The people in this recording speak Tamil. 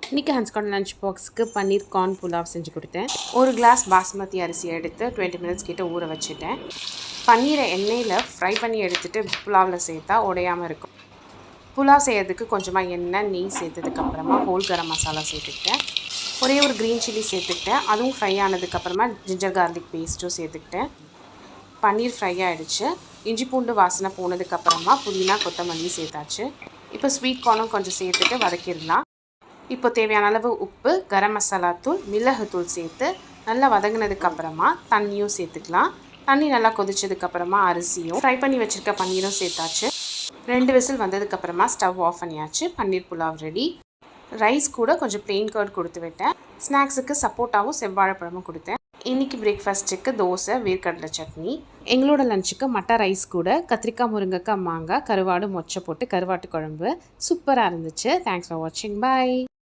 இன்றைக்கி ஹன்ஸ்கார்டன் லஞ்ச் பாக்ஸுக்கு பன்னீர் கார்ன் புலாவ் செஞ்சு கொடுத்தேன். ஒரு கிளாஸ் பாஸ்மதி அரிசி எடுத்து 20 மினிட்ஸ் கிட்ட ஊற வச்சுட்டேன். பன்னீரை எண்ணெயில் ஃப்ரை பண்ணி எடுத்துகிட்டு புலாவில் சேர்த்தா உடையாமல் இருக்கும். புலாவ் செய்யறதுக்கு கொஞ்சமாக எண்ணெய் நெய் சேர்த்ததுக்கப்புறமா ஹோல் கரம் மசாலா சேர்த்துக்கிட்டேன். ஒரே ஒரு க்ரீன் சில்லி சேர்த்துக்கிட்டேன். அதுவும் ஃப்ரை ஆனதுக்கப்புறமா ஜிஞ்சர் கார்லிக் பேஸ்ட்டும் சேர்த்துக்கிட்டேன். பன்னீர் ஃப்ரை ஆகிடுச்சு. இஞ்சி பூண்டு வாசனை போனதுக்கப்புறமா புதினா கொத்தமல்லி சேர்த்தாச்சு. இப்போ ஸ்வீட் கார்னும் கொஞ்சம் சேர்த்துட்டு வதக்கிடலாம். இப்போ தேவையான அளவு உப்பு, கரம் மசாலா தூள், மிளகுத்தூள் சேர்த்து நல்லா வதங்கினதுக்கப்புறமா தண்ணியும் சேர்த்துக்கலாம். தண்ணி நல்லா கொதிச்சதுக்கப்புறமா அரிசியும் ஃப்ரை பண்ணி வச்சுருக்க பன்னீரும் சேர்த்தாச்சு. 2 விசில் வந்ததுக்கப்புறமா ஸ்டவ் ஆஃப் பண்ணியாச்சு. பன்னீர் புலாவ் ரெடி. ரைஸ் கூட கொஞ்சம் ப்ளெயின் கர்ட் கொடுத்து விட்டேன். ஸ்நாக்ஸுக்கு சப்போட்டாவும் செவ்வாழைப்பழமும் கொடுத்தேன். இன்றைக்கி பிரேக்ஃபாஸ்ட்டுக்கு தோசை, வேர்க்கடலை சட்னி. எங்களோட லஞ்சுக்கு மட்டை ரைஸ் கூட கத்திரிக்காய், முருங்கைக்காய், மாங்காய், கருவாடு, மொச்சை போட்டு கருவாட்டு குழம்பு. சூப்பராக இருந்துச்சு. தேங்க்ஸ் ஃபார் வாட்சிங். பாய்.